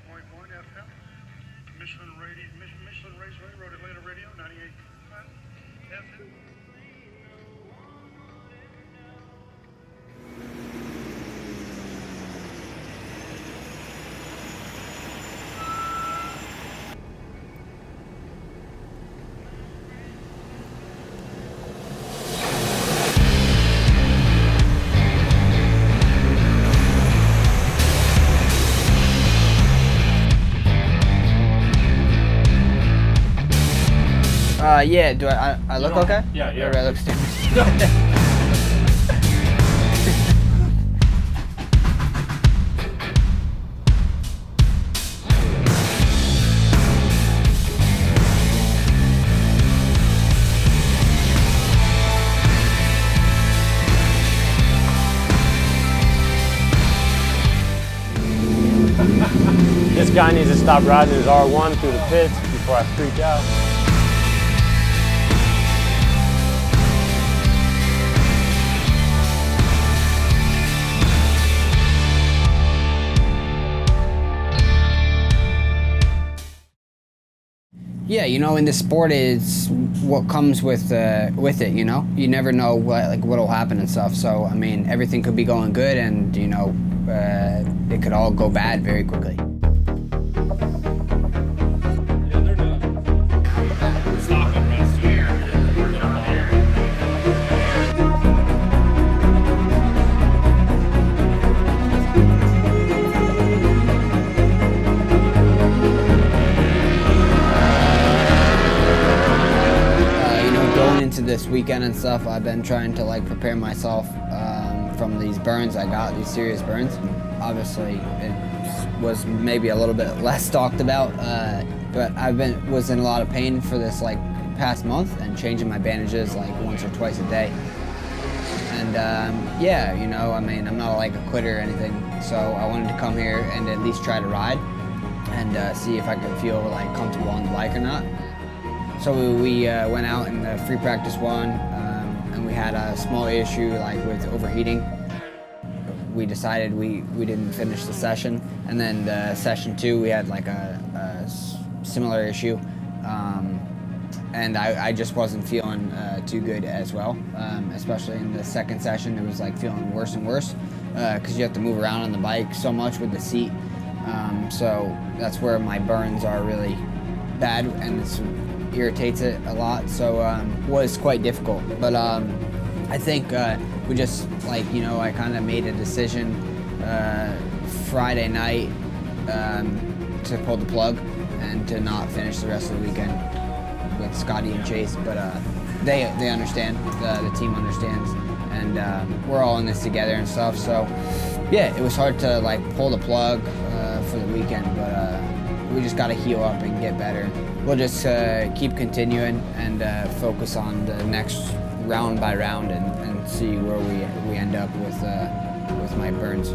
98.1 FM, Michelin Raceway, Road Atlanta Radio, 98.1 FM. Yeah, do I look okay? Yeah, yeah. Or do I look stupid? This guy needs to stop riding his R1 through the pits before I freak out. Yeah, you know, in the sport, it's what comes with it. You know, you never know what'll happen and stuff. So I mean, everything could be going good, and you know, it could all go bad very quickly. This weekend and stuff, I've been trying to prepare myself from these burns I got, these serious burns. Obviously, it was maybe a little bit less talked about, but was in a lot of pain for this past month and changing my bandages once or twice a day. And yeah, you know, I mean, I'm not a quitter or anything, so I wanted to come here and at least try to ride and see if I could feel comfortable on the bike or not. So we went out in the free practice one, and we had a small issue with overheating. We decided we didn't finish the session, and then the session 2 we had a similar issue, and I just wasn't feeling too good as well. Especially in the second session, it was feeling worse and worse because you have to move around on the bike so much with the seat. So that's where my burns are really bad, and it irritates it a lot, so was quite difficult. But I think we just you know, I kind of made a decision Friday night to pull the plug and to not finish the rest of the weekend with Scotty and Chase. But they understand, the team understands, and we're all in this together and stuff. So yeah, it was hard to pull the plug for the weekend, but we just got to heal up and get better. We'll just keep continuing and focus on the next round by round and see where we end up with my burns.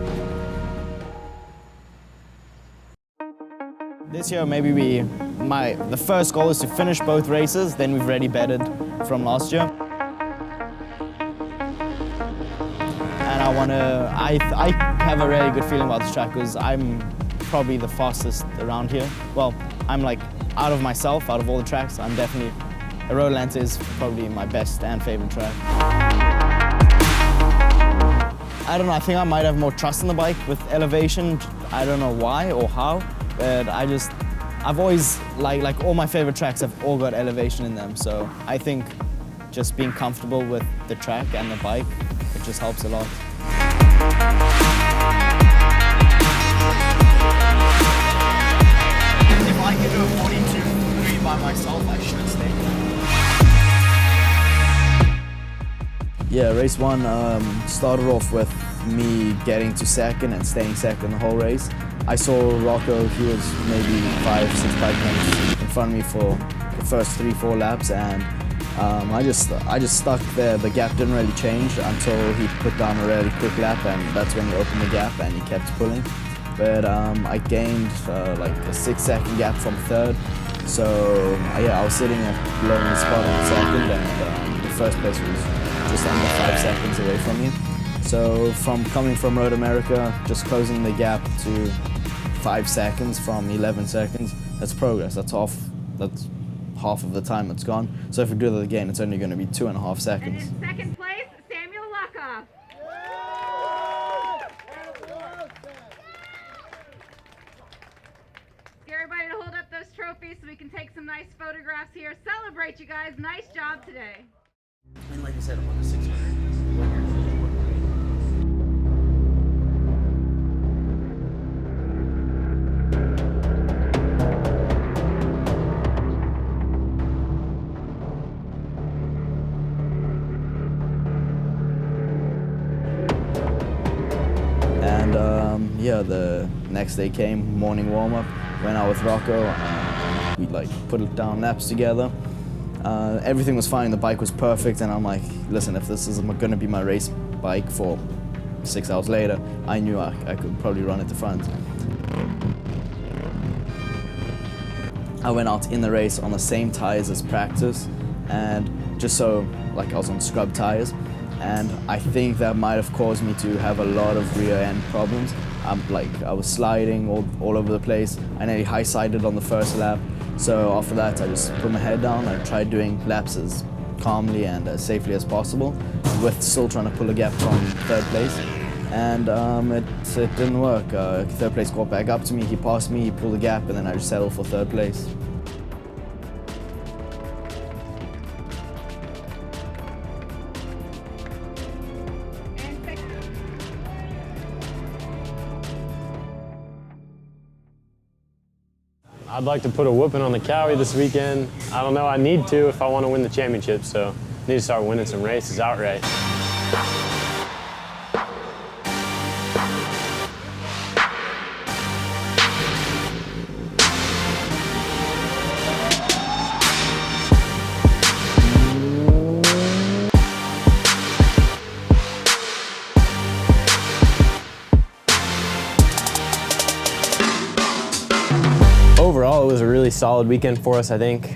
This year, maybe the first goal is to finish both races. Then we've already bettered from last year, and I have a really good feeling about this track because I'm probably the fastest around here. Well, I'm out of myself, out of all the tracks, I'm definitely, Road Atlanta is probably my best and favorite track. I don't know, I think I might have more trust in the bike with elevation. I don't know why or how, but I've always, all my favorite tracks have all got elevation in them, so I think just being comfortable with the track and the bike, it just helps a lot. If I can do a 42.3 by myself, I should stay. Yeah, race 1 started off with me getting to second and staying second the whole race. I saw Rocco, he was maybe 5-6 bike lengths in front of me for the first 3-4 laps, and I just stuck there. The gap didn't really change until he put down a really quick lap, and that's when he opened the gap and he kept pulling. But I gained a 6-second gap from third, so yeah, I was sitting at below the spot in second, and the first place was just under 5 seconds away from me. So coming from RoadAmerica, just closing the gap to 5 seconds from 11 seconds, that's progress. That's half of the time that's gone. So if we do that again, it's only going to be 2.5 seconds. And in second place, Sam Lochoff. Get everybody to hold up those trophies so we can take some nice photographs here. Celebrate, you guys. Nice job today. And like I said, I'm on the 600. And yeah, the next day came, morning warm-up, went out with Rocco, we like put down laps together. Everything was fine, the bike was perfect, and I'm like, listen, if this is going to be my race bike for 6 hours later, I knew I could probably run at the front. I went out in the race on the same tires as practice, and just so, like I was on scrub tires, and I think that might have caused me to have a lot of rear end problems. I was sliding all over the place. I nearly high-sided on the first lap. So after that, I just put my head down. I tried doing laps as calmly and as safely as possible, with still trying to pull a gap from third place. And it didn't work. Third place got back up to me, he passed me, he pulled the gap, and then I just settled for third place. I'd like to put a whooping on the Cowie this weekend. I don't know, I need to if I want to win the championship, so I need to start winning some races outright. Overall, it was a really solid weekend for us, I think.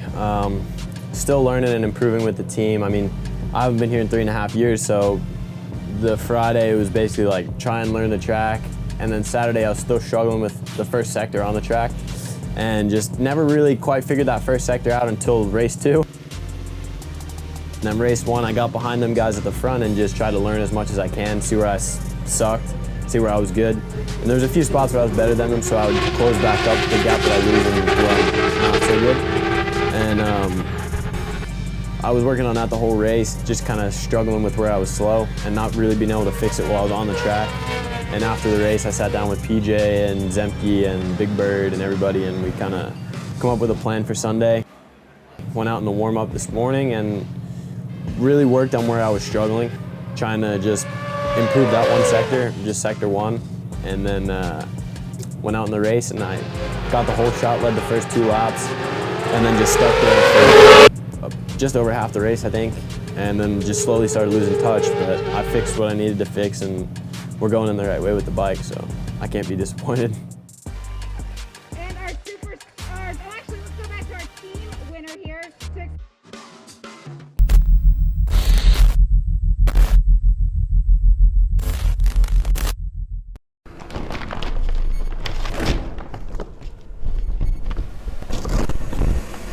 Still learning and improving with the team. I mean, I haven't been here in 3.5 years, so the Friday was basically like try and learn the track, and then Saturday I was still struggling with the first sector on the track, and just never really quite figured that first sector out until race 2. And then race 1, I got behind them guys at the front and just tried to learn as much as I can, see where I sucked, see where I was good. And there was a few spots where I was better than them, so I would close back up the gap that I lose and well, not so good. And I was working on that the whole race, just kind of struggling with where I was slow and not really being able to fix it while I was on the track. And after the race, I sat down with PJ and Zemke and Big Bird and everybody, and we kind of come up with a plan for Sunday. Went out in the warm-up this morning and really worked on where I was struggling, trying to just improve that one sector, just sector 1, and then went out in the race and I got the whole shot, led the first 2 laps, and then just stuck there for just over half the race, I think, and then just slowly started losing touch, but I fixed what I needed to fix and we're going in the right way with the bike, so I can't be disappointed.